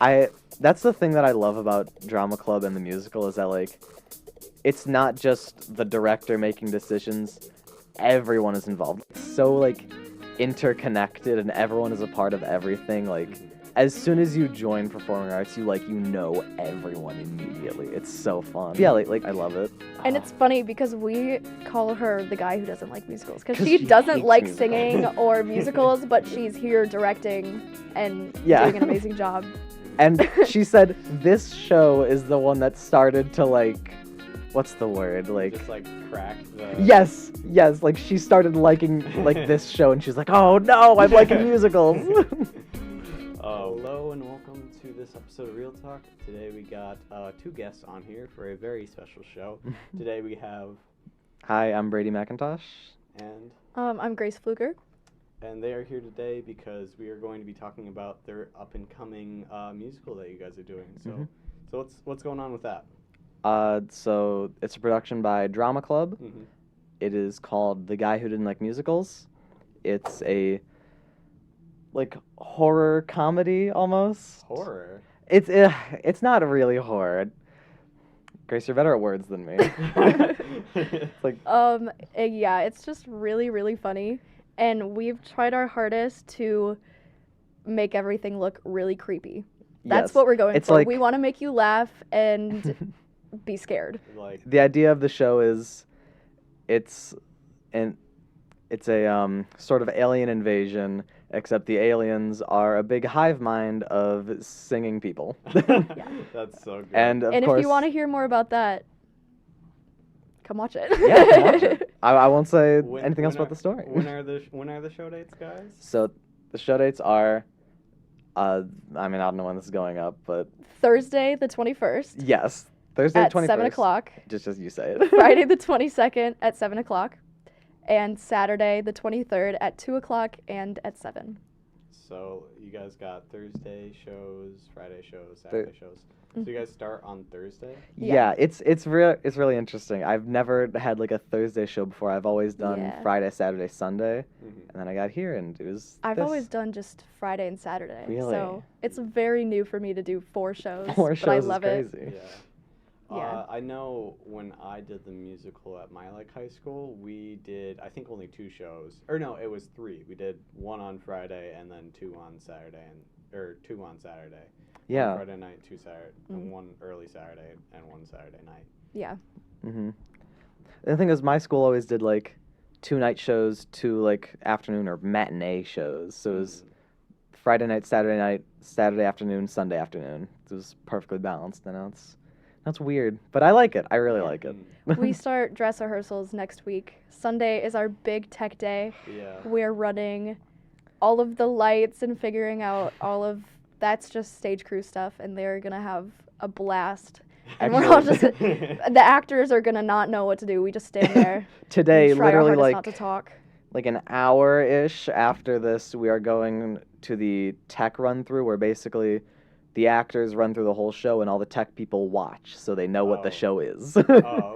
That's the thing that I love about drama club and the musical is that like it's not just the director making decisions, everyone is involved. It's so like interconnected and everyone is a part of everything. Like as soon as you join performing arts, you know everyone immediately. It's so fun. Yeah, like I love it. And it's funny because we call her the guy who doesn't like musicals because 'Cause she she doesn't hates like musicals. singing or musicals, but she's here directing and Yeah. doing an amazing job. And she said this show is the one that started to like, what's the word? Like, Just like crack the. yes, like she started liking like this show, and she's like, oh no, I'm liking musicals. Hello and welcome to this episode of Real Talk. Today we got two guests on here for a very special show. Today we have Hi, I'm Brady McIntosh. and I'm Grace Fluker. they are here today because we are going to be talking about their up and coming musical that you guys are doing. So what's going on with that? So it's a production by Drama Club. Mm-hmm. It is called The Guy Who Didn't Like Musicals. It's a like horror comedy almost. Horror. It's not really horror. Grace, you're better at words than me. It's like Yeah, it's just really, really funny. And we've tried our hardest to make everything look really creepy. That's yes. what we're going It's for. like- We want to make you laugh and be scared. Like The idea of the show is it's a sort of alien invasion, except the aliens are a big hive mind of singing people. That's so good. And of And course, if you want to hear more about that, come watch it. yeah, come watch it. I won't say When- anything else when about the story. When are the show dates, guys? So the show dates are, I don't know when this is going up, but Thursday the 21st yes, Thursday at the 21st. 7 o'clock, Just as you say it. Friday the 22nd at 7 o'clock, and Saturday the 23rd at 2 o'clock and at 7. So you guys got Thursday shows, Friday shows, Saturday shows. So you guys start on Thursday? Yeah, it's really interesting. I've never had like a Thursday show before. I've always done Yeah. Friday, Saturday, Sunday, Mm-hmm. and then I got here and it was. I've this. always done just Friday and Saturday. Really? So it's very new for me to do 4 shows. Four but shows I is love it. crazy. Yeah. Yeah. I know when I did the musical at my high school, we did I think only 2 shows. Or no, it was 3. We did 1 on Friday and then 2 on Saturday or 2 on Saturday. Yeah. 1 Friday night, 2 Saturday, and 1 early Saturday and 1 Saturday night. Yeah. Mhm. The thing is, my school always did like 2 night shows, 2 like afternoon or matinee shows. So it was Friday night, Saturday afternoon, Sunday afternoon. It was perfectly balanced. And that's weird, but I like it. I really like it. We start dress rehearsals next week. Sunday is our big tech day. Yeah. We're running all of the lights and figuring out all of that's just stage crew stuff, and they're gonna have a blast. And we're all just the actors are gonna not know what to do. We just stand there. Today, and try our literally hardest not to talk. like an hour-ish after this, we are going to the tech run-through where basically the actors run through the whole show and all the tech people watch so they know what the Oh. show is. Oh,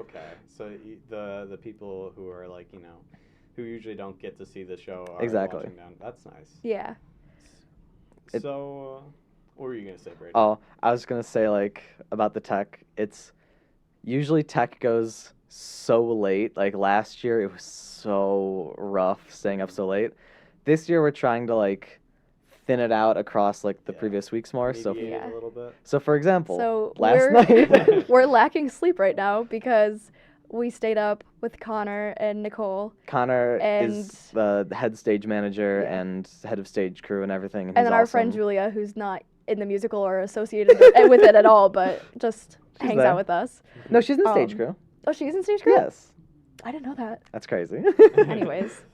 okay. So the people who are like, who usually don't get to see the show are Exactly. watching down. That's nice. Yeah. So, what were you going to say, Brady? Oh, I was going to say, like, about the tech, it's usually tech goes so late. Like, last year, it was so rough staying up so late. This year, we're trying to, like, thin it out across, like, the Yeah. previous weeks more. So, Mediate Yeah. a little bit. so for example, So last night, we're lacking sleep right now because we stayed up with Connor and Nicole. Connor And- is the head stage manager Yeah. and head of stage crew and everything. And he's then our friend awesome. Julia, who's not in the musical or associated with it at all, but just She's hangs there. out with us. No, she's in stage Um, crew. Oh, she's in stage crew? Yes. I didn't know that. That's crazy. Anyways.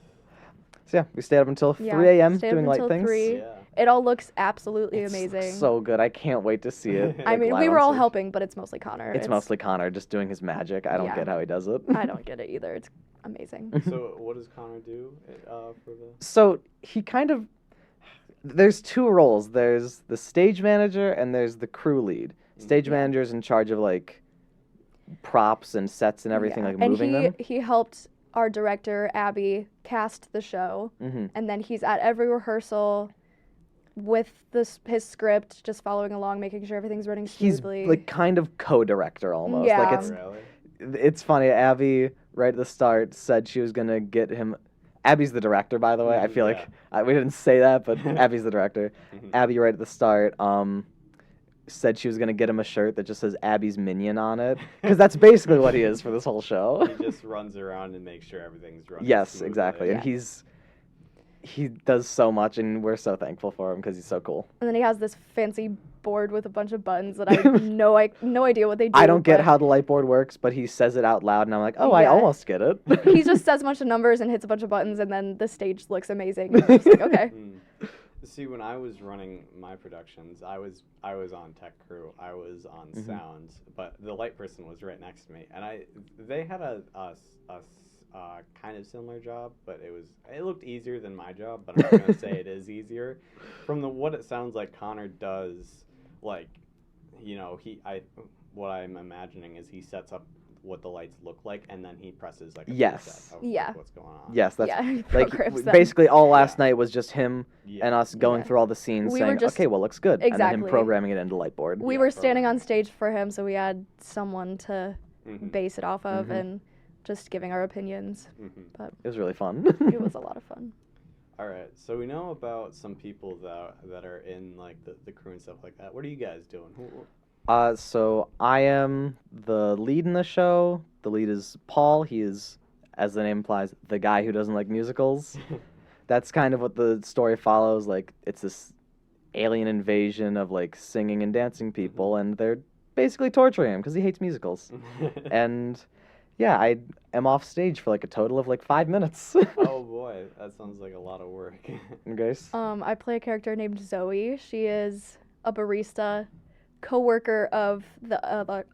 So yeah, we stayed up until Yeah, 3 a.m. stayed up doing light until things. 3. Yeah. It all looks absolutely It's amazing. so good. I can't wait to see it. I like, mean, live we on were all stage. helping, but it's mostly Connor. It's mostly Connor just doing his magic. I don't Yeah. get how he does it. I don't get it either. It's amazing. So, what does Connor do for the... So he kind of, there's 2 roles. There's the stage manager and there's the crew lead. Stage Yeah. manager's in charge of like props and sets and everything, Yeah. like and moving them. he helped our director Abby cast the show, Mm-hmm. and then he's at every rehearsal. with his script, just following along, making sure everything's running He's smoothly. like kind of co-director almost. Yeah. Like it's funny. Abby right at the start said she was gonna get him. Abby's the director, by the way. I feel like we didn't say that, but Abby's the director. Abby right at the start said she was gonna get him a shirt that just says Abby's Minion on it, because that's basically what he is for this whole show. He just runs around and makes sure everything's running. Yes, smoothly. exactly. Yeah. And he does so much, and we're so thankful for him because he's so cool. And then he has this fancy board with a bunch of buttons that I have no idea what they do. I don't get but how the light board works, but he says it out loud, and I'm like, oh, I Yeah. almost get it. He just says a bunch of numbers and hits a bunch of buttons, and then the stage looks amazing. And I'm just like, okay. See, when I was running my productions, I was on tech crew, I was on sound, but the light person was right next to me, and they had a kind of similar job, but it looked easier than my job, but I'm not gonna say it is easier. From what it sounds like Connor does, like, you know, what I'm imagining is he sets up what the lights look like, and then he presses like a Yes. preset of Yeah. like, what's going on. Yes, that's Yeah, he like programs them. basically all last night was just him Yeah. and us going Yeah. through all the scenes, We were saying, just- okay, well, looks good, and then him Exactly. programming it into Lightboard. We Yeah, were standing program. on stage for him, so we had someone to Mhm. base it off of Mhm. and just giving our opinions. Mhm. But It was really fun. it was a lot of fun. All right, so we know about some people that are in like the crew and stuff like that. What are you guys doing? So I am the lead in the show. The lead is Paul. He is, as the name implies, the guy who doesn't like musicals. That's kind of what the story follows. Like, it's this alien invasion of like singing and dancing people, and they're basically torturing him because he hates musicals. And yeah, I am off stage for like a total of like 5 minutes. Oh boy, that sounds like a lot of work. And Grace? I play a character named Zoe. She is a barista, co-worker of the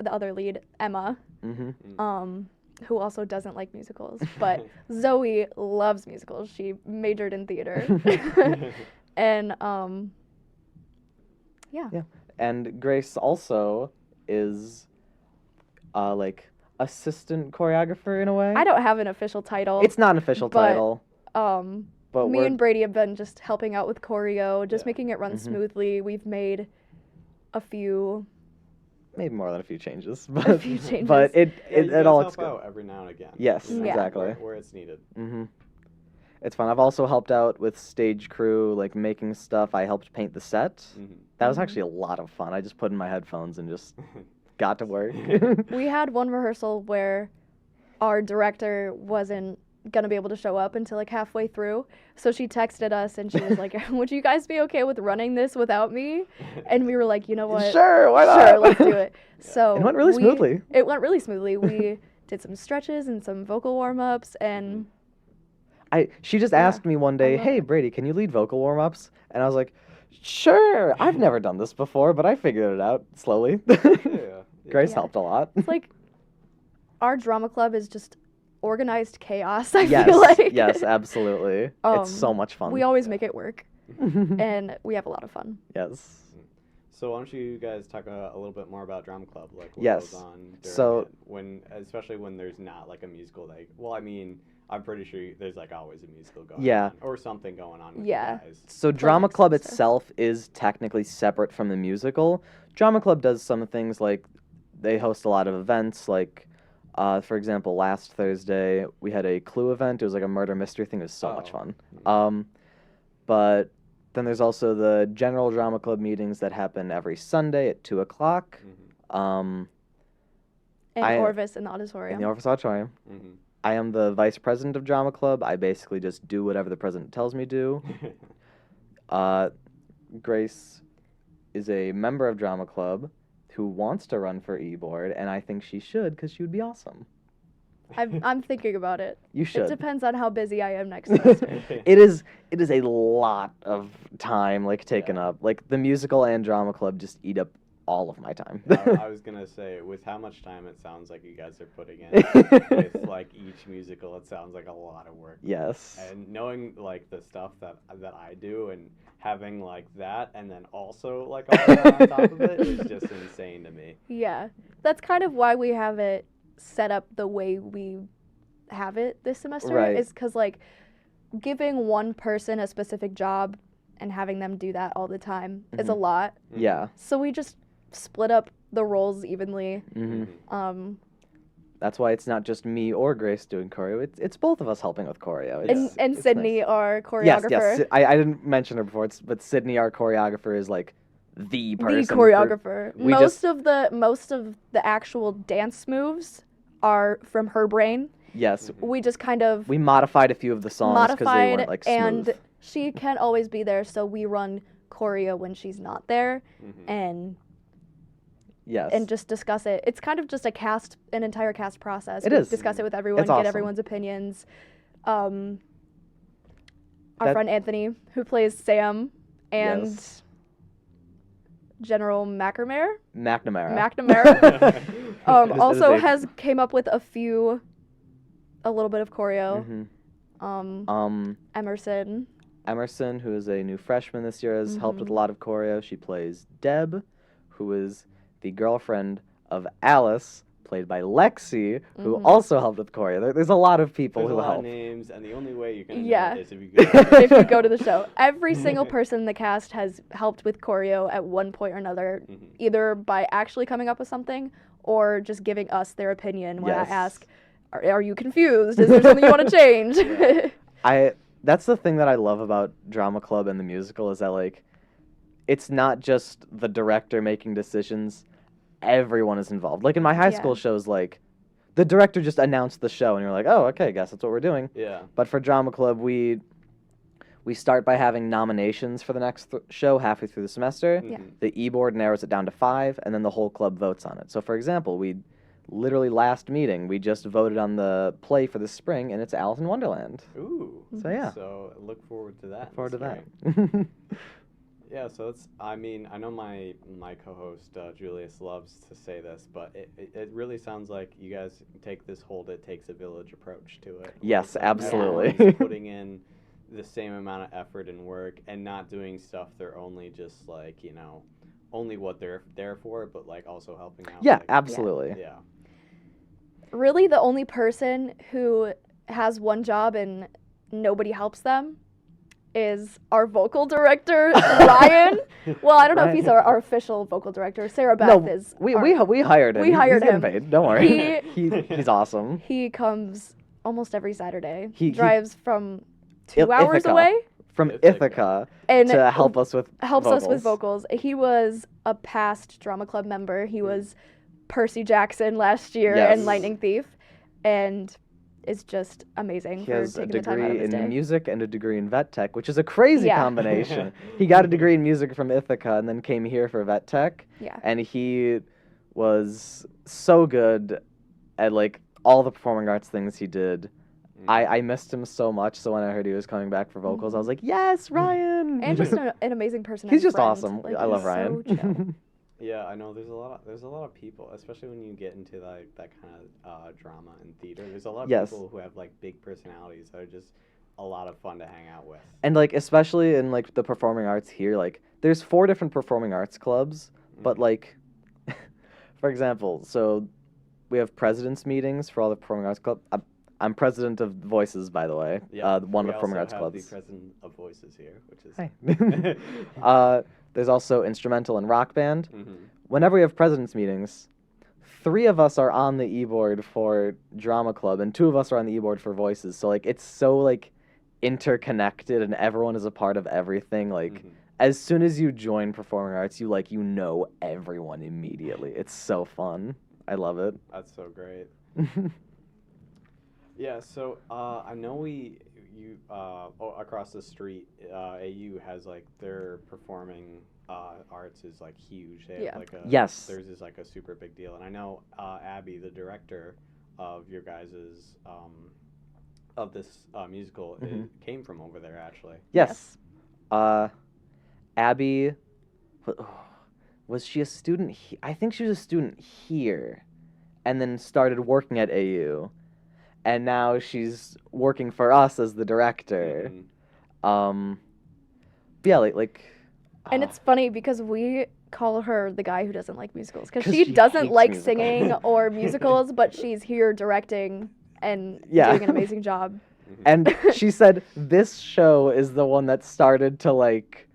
other lead, Emma, Mm-hmm. who also doesn't like musicals. But Zoe loves musicals. She majored in theater. And yeah. And Grace also is like assistant choreographer in a way. I don't have an official title. It's not an official but, title, but me we're and Brady have been just helping out with choreo, just Yeah. making it run Mhm. smoothly. We've made a few maybe more than a few changes, a but few changes. but Yeah, it you guys all help looks good. out every now and again. Yes, Yeah. exactly. Where it's needed. Mm-hmm. It's fun. I've also helped out with stage crew, like making stuff. I helped paint the set. That was Mhm. actually a lot of fun. I just put in my headphones and just got to work. We had one rehearsal where our director wasn't gonna be able to show up until like halfway through. So she texted us and she was like, "Would you guys be okay with running this without me?" And we were like, "You know what? Sure, why not? Sure, let's do it." So It went really smoothly. It went really smoothly. We did some stretches and some vocal warm-ups, and She just Yeah, asked me one day, love "Hey, it. Brady, can you lead vocal warm-ups?" And I was like, "Sure. I've never done this before, but I figured it out slowly." Yeah. Grace Yeah. helped a lot. it's like our drama club is just organized chaos. I yes, feel like yes, absolutely. It's so much fun. we always make it work, and we have a lot of fun. Yes. So why don't you guys talk a little bit more about drama club, like what Yes. goes on during So- it, especially when there's not like a musical. Like, well, I mean, I'm pretty sure there's like always a musical going Yeah. on or something going on with Yeah. you guys. So Drama Climax Club and stuff. itself is technically separate from the musical. Drama Club does some things like they host a lot of events. Like, for example, last Thursday we had a Clue event. It was like a murder mystery thing. It was so much Oh. fun. But then there's also the general Drama Club meetings that happen every Sunday at 2:00 And I- Orvis in the in auditorium. the Orpheus Auditorium. Mm-hmm. I am the vice president of Drama Club. I basically just do whatever the president tells me to. Grace is a member of Drama Club who wants to run for e-board, and I think she should because she would be awesome. I'm thinking about it. You It should. depends on how busy I am next semester. It is a lot of time like taken Yeah. up. Like the musical and Drama Club just eat up all of my time. I was gonna say, with how much time it sounds like you guys are putting in with like each musical, it sounds like a lot of work. Yes. And knowing like the stuff that I do and having like that and then also like all that on top of it is just insane to me. Yeah, that's kind of why we have it set up the way we have it this semester. Right. Is because like giving one person a specific job and having them do that all the time is a Mhm. lot. Yeah. So we just split up the roles evenly. Mm-hmm. That's why it's not just me or Grace doing choreo. It's both of us helping with choreo. And It's Sydney, nice. our Yes, choreographer. yes. I didn't mention her before, but Sydney, our choreographer, is like the person. The choreographer. we Most of the actual dance moves are from her brain. Yes. We just kind of We modified a few of the songs because they weren't like smooth. and she can't always be there, so we run choreo when she's not there, and yes. and just discuss it. It's kind of just an entire cast process. It We is. discuss it with everyone, It's get awesome. everyone's opinions. Our That- friend Anthony, who plays Sam, and Yes. General McNamara. McNamara. It is Also a- has came up with a little bit of choreo. Mhm. Emerson. Emerson, who is a new freshman this year, has helped with a lot of choreo. She plays Deb, who is the girlfriend of Alice, played by Lexi, who also helped with choreo. There's a lot of people There's who a lot help. of names, and the only way you're gonna Yeah. know it is if you go. If you go to the show, every single person in the cast has helped with choreo at one point or another, either by actually coming up with something or just giving us their opinion when Yes. I ask, are you confused? Is there something you want to change? That's the thing that I love about Drama Club and the musical is that like it's not just the director making decisions, everyone is involved. Like in my high school shows, like the director just announced the show and you're like, oh, okay, guess that's what we're doing. Yeah. But for Drama Club, we start by having nominations for the next show halfway through the semester. Yeah. The e-board narrows it down to 5, and then the whole club votes on it. So for example, literally last meeting, we just voted on the play for the spring, and it's Alice in Wonderland. Ooh. So yeah. So look forward to that. Look forward to That's that. great. Yeah, so I know my co-host Julius loves to say this, but it really sounds like you guys take this whole "it takes a village" approach to it. Yes, It's like absolutely. everyone's putting in the same amount of effort and work, and not doing stuff they're only just like only what they're there for, but like also helping out. Yeah, like, absolutely. Yeah. Really, the only person who has one job and nobody helps them is our vocal director, Ryan. Well, I don't know if he's our official vocal director. Sarah Beth is. we hired him. We hired He's him. getting paid. Don't worry. He's awesome. He comes almost every Saturday. He drives from 2 hours Ithaca. away From Ithaca. Ithaca and to help us with helps vocals. us with vocals. He was a past drama club member. He was Percy Jackson last year Yes. and Lightning Thief, and is just amazing He for has a taking the time out of degree his in day. music and a degree in vet tech, which is a crazy Yeah. combination. He got a degree in music from Ithaca and then came here for vet tech. Yeah. And he was so good at like all the performing arts things he did. I missed him so much, so when I heard he was coming back for vocals, I was like, yes, Ryan! And just an amazing person. He's and just friend. awesome. Like, I love he's Ryan. So chill. Yeah, I know. There's a lot of people, especially when you get into like that kind of drama and theater. There's a lot of Yes. people who have like big personalities that are just a lot of fun to hang out with. And like especially in like the performing arts here, like there's 4 different performing arts clubs, but like for example, so we have president's meetings for all the performing arts clubs. I'm president of Voices, by the way. Yeah, One we of the performing arts also have clubs. the president of Voices here, which is Hi. There's also instrumental and rock band. Whenever we have president's meetings, 3 of us are on the e-board for drama club, and 2 of us are on the e-board for Voices. So like it's so like interconnected, and everyone is a part of everything. Like as soon as you join performing arts, you know everyone immediately. It's so fun. I love it. That's so great. Yeah, so I know across the street, AU has like their performing arts is like huge. They have like Yes. Theirs is like a super big deal, and I know Abby, the director of your guys's of this musical, came from over there actually. Yes. Abby, was she a student? I think she was a student here, and then started working at AU. And now she's working for us as the director. Yeah, like. And it's funny because we call her the guy who doesn't like musicals because 'Cause she she doesn't hates like musicals. singing or musicals, but she's here directing and Yeah. doing an amazing job. And she said this show is the one that started to like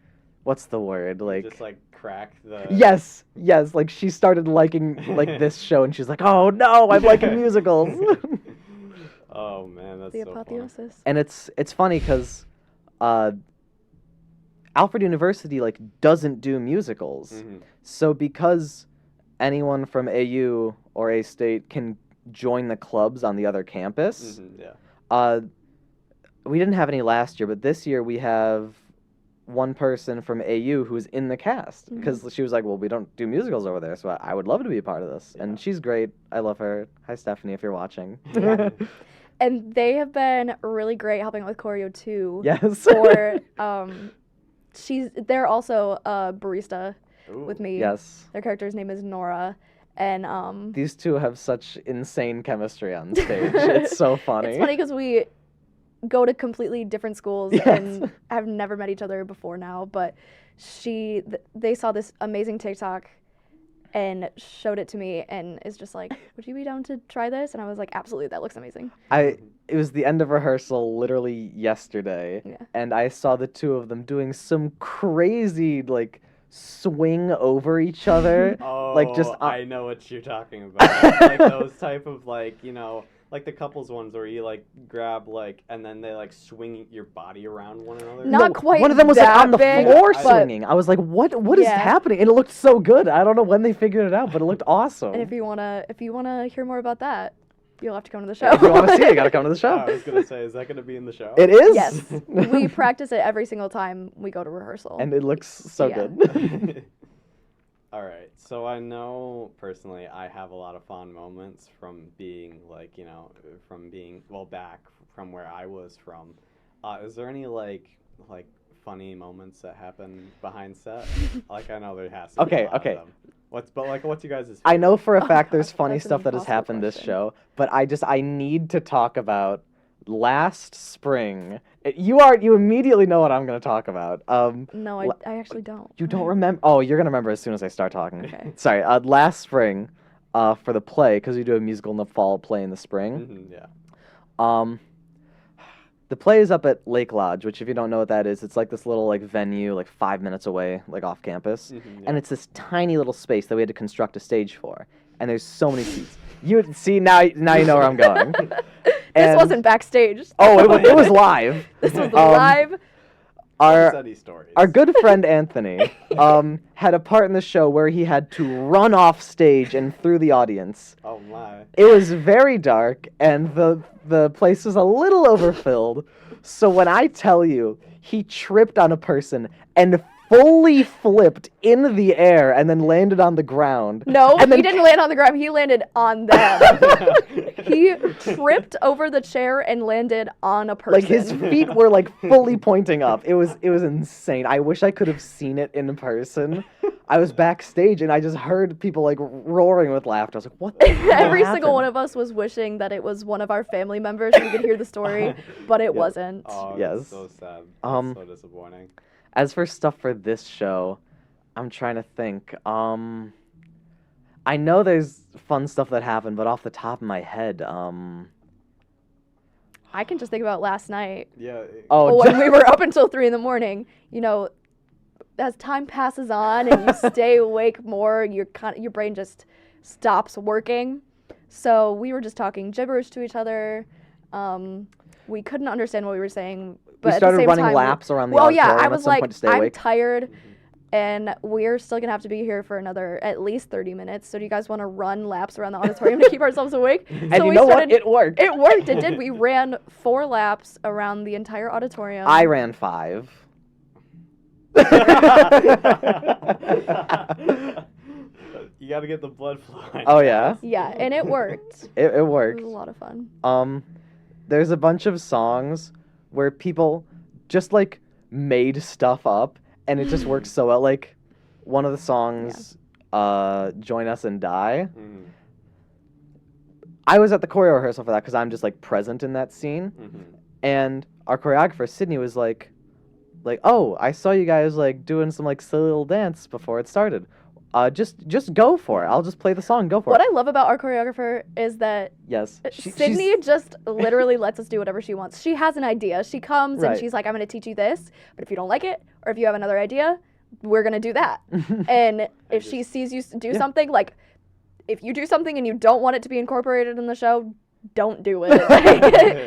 what's the word? You Like just like crack the. yes, like she started liking like this show, and she's like, oh no, I'm liking musicals. Oh man, that's The so funny. apotheosis. And it's funny because Alfred University like doesn't do musicals. Mhm. So because anyone from AU or A State can join the clubs on the other campus, Yeah. we didn't have any last year, but this year we have one person from AU who's in the cast because she was like, well, we don't do musicals over there, so I would love to be a part of this. Yeah. And she's great. I love her. Hi, Stephanie, if you're watching. And they have been really great helping out with choreo too. Yes. Or they're also a barista Ooh. with me. Yes. Their character's name is Nora, and These two have such insane chemistry on stage. It's so funny. it's funny because we go to completely different schools and have never met each other before now. But they saw this amazing TikTok and showed it to me and is just like, would you be down to try this? And I was like, absolutely, that looks amazing. It was the end of rehearsal literally yesterday, and I saw the two of them doing some crazy like swing over each other. Oh, like just I know what you're talking about. Like those type of like, you know, like the couples ones where you like grab like and then they like swing your body around one another. Not quite one of them was like that on the big, floor but- swinging. I was like, what is happening? And it looked so good. I don't know when they figured it out, but it looked awesome. And if you wanna hear more about that, you'll have to come to the show. If you want to see it, you gotta come to the show. I was gonna say, is that gonna be in the show? It is. Yes, we practice it every single time we go to rehearsal. And it looks so Yeah. good. All right, so I know personally I have a lot of fond moments from being like, you know, from being back from where I was from. Is there any like funny moments that happen behind set? Like I know there has to be a lot of them. What's you guys'? I know for a fact gosh, there's funny that's an stuff that has impossible happened this question. show, but I need to talk about last spring. You immediately know what I'm going to talk about. No, I actually don't. You don't remember? Oh, you're going to remember as soon as I start talking. Okay. Sorry. Last spring, for the play, because we do a musical in the fall, play in the spring. Yeah. The play is up at Lake Lodge, which if you don't know what that is, it's like this little like venue, like 5 minutes away, like off campus, and it's this tiny little space that we had to construct a stage for, and there's so many seats. You see now you know where I'm going. This wasn't backstage. Oh, it was live. This was live. Our good friend Anthony had a part in the show where he had to run off stage and through the audience. Oh my. It was very dark and the place was a little overfilled. So when I tell you he tripped on a person and fully flipped in the air and then landed on the ground. No, and he didn't land on the ground. He landed on them. He tripped over the chair and landed on a person. Like his feet were like fully pointing up. It was insane. I wish I could have seen it in person. I was backstage and I just heard people like roaring with laughter. I was like, what the hell Every happened? single one of us was wishing that it was one of our family members so we could hear the story, but it wasn't. Oh, Yes. that's so sad. That's so disappointing. As for stuff for this show, I'm trying to think. I know there's fun stuff that happened, but off the top of my head, I can just think about last night. Yeah. When we were up until 3 a.m, you know, as time passes on and you stay awake more, your brain just stops working. So we were just talking gibberish to each other. We couldn't understand what we were saying. But we at started the same running time, laps around the well, auditorium yeah, I at was some like, point to stay I'm awake. tired, and we're still gonna have to be here for another at least 30 minutes. So do you guys want to run laps around the auditorium to keep ourselves awake? And so you we know started, what? It worked. It worked. It did. We ran 4 laps around the entire auditorium. I ran 5. You gotta get the blood flowing. Oh yeah. Yeah, and it worked. It It worked. was a lot of fun. There's a bunch of songs where people just like made stuff up and it just works so well. Like one of the songs, Join Us and Die. Mm-hmm. I was at the choreo rehearsal for that because I'm just like present in that scene. Mm-hmm. And our choreographer, Sydney, was like, oh, I saw you guys like doing some like silly little dance before it started. Just go for it. I'll just play the song. Go for What it. I love about our choreographer is that Yes. Sydney just literally lets us do whatever she wants. She has an idea. She comes Right. and she's like, I'm going to teach you this, but if you don't like it, or if you have another idea, we're gonna do that. And if she sees you do something, like, if you do something and you don't want it to be incorporated in the show, don't do it.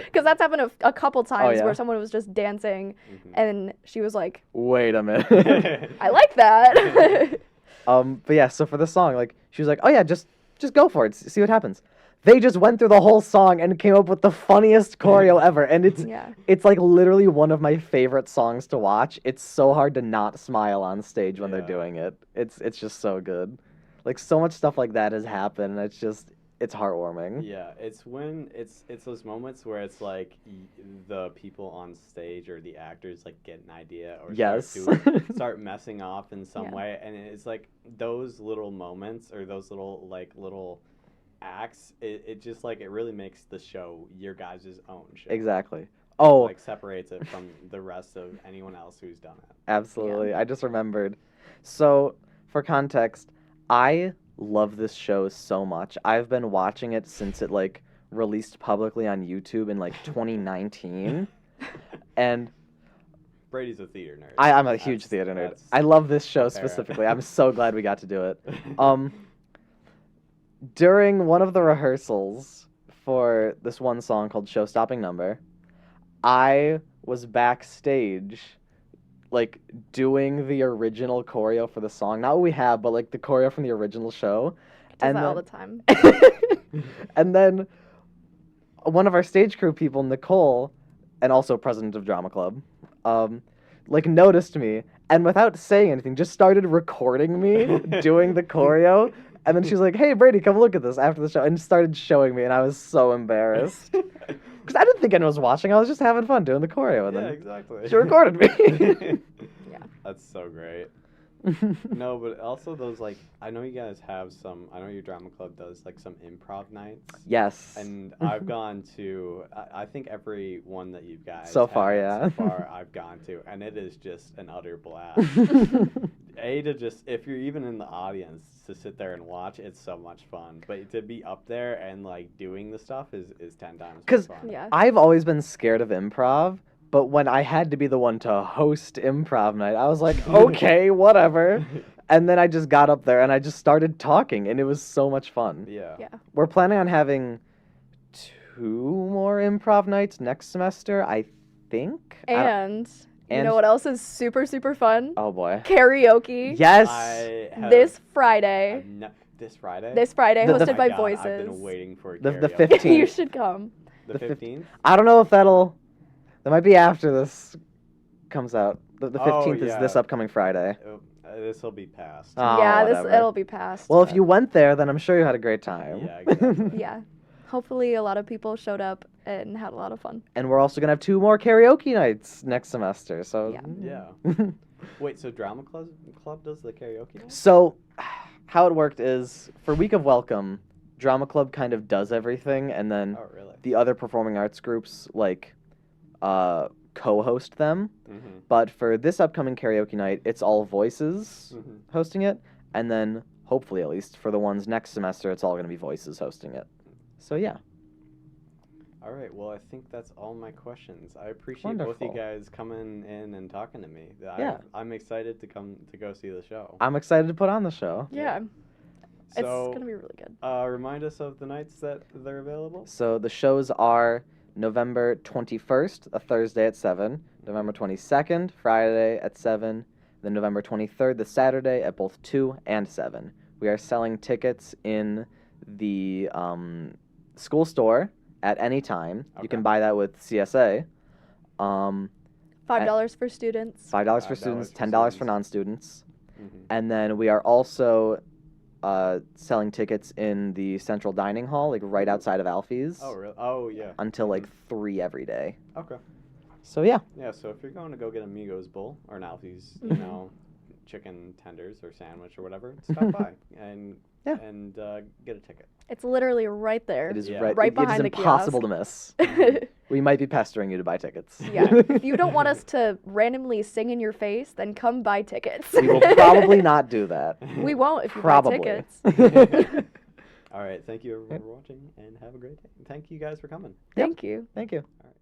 Because that's happened a couple times where someone was just dancing and she was like, wait a minute. I like that. But yeah, so for the song, like, she was like, oh yeah, just go for it, see what happens. They just went through the whole song and came up with the funniest choreo ever, and it's like literally one of my favorite songs to watch. It's so hard to not smile on stage when they're doing it. It's just so good. Like, so much stuff like that has happened, and it's heartwarming. Yeah, it's when it's those moments where it's like the people on stage or the actors like get an idea or start messing off in some way, and it's like those little moments or those little acts. It just like it really makes the show your guys' own show. Exactly. Oh, like separates it from the rest of anyone else who's done it. Absolutely. I just remembered. So for context, I love this show so much. I've been watching it since it like released publicly on YouTube in like 2019. And Brady's a theater nerd. I'm a huge theater nerd. I love this show specifically. I'm so glad we got to do it. During one of the rehearsals for this one song called Show Stopping Number, I was backstage like doing the original choreo for the song. Not what we have, but like the choreo from the original show. I do that all the time. And then one of our stage crew people, Nicole, and also president of Drama Club, like noticed me and without saying anything just started recording me doing the choreo. And then she was like, hey, Brady, come look at this after the show, and started showing me, and I was so embarrassed. Because I didn't think anyone was watching. I was just having fun doing the choreo. And then exactly. She recorded me. That's so great. No, but also those, like, I know you guys have some, I know your drama club does, like, some improv nights. Yes. And I've gone to, I think every one that you guys so far I've gone to, and it is just an utter blast. If you're even in the audience, to sit there and watch, it's so much fun. But to be up there and, like, doing the stuff is 10 times more fun. Because I've always been scared of improv, but when I had to be the one to host improv night, I was like, okay, whatever. And then I just got up there and I just started talking, and it was so much fun. Yeah. We're planning on having 2 more improv nights next semester, I think. And you know what else is super, super fun? Oh, boy. Karaoke. Yes. This Friday. This Friday? This Friday, hosted by God, Voices. I've been waiting for the karaoke. 15th. You should come. The 15th? I don't know if that might be after this comes out. The 15th is this upcoming Friday. This will be past. Oh, yeah, it'll be past. Well, if you went there, then I'm sure you had a great time. Yeah, exactly. Yeah. Hopefully a lot of people showed up and had a lot of fun. And we're also going to have 2 more karaoke nights next semester. So Yeah. Wait, so Drama Club does the karaoke night? So how it worked is for Week of Welcome, Drama Club kind of does everything, and then the other performing arts groups like co-host them. Mm-hmm. But for this upcoming karaoke night, it's all Voices hosting it, and then hopefully at least for the ones next semester, it's all going to be Voices hosting it. So yeah. All right. Well, I think that's all my questions. I appreciate both you guys coming in and talking to me. I'm excited to go see the show. I'm excited to put on the show. Yeah. So, it's going to be really good. Remind us of the nights that they're available. So the shows are November 21st, a Thursday at 7, November 22nd, Friday at 7, then November 23rd, the Saturday at both 2 and 7. We are selling tickets in the school store at any time. You can buy that with CSA. $5 for students. $5 for students, $10 for non-students. Mm-hmm. And then we are also selling tickets in the central dining hall, like right outside of Alfie's. Oh, really? Oh, yeah. Until like 3 every day. Okay. So, yeah. Yeah, so if you're going to go get Amigos bowl or an Alfie's, chicken tenders or sandwich or whatever, stop by and get a ticket. It's literally right there. It is right behind the kiosk. It is impossible to miss. We might be pestering you to buy tickets. Yeah. If you don't want us to randomly sing in your face, then come buy tickets. We will probably not do that. We won't if you probably. buy tickets. All right. Thank you everyone for watching, and have a great day. Thank you guys for coming. Thank you. Thank you. All right.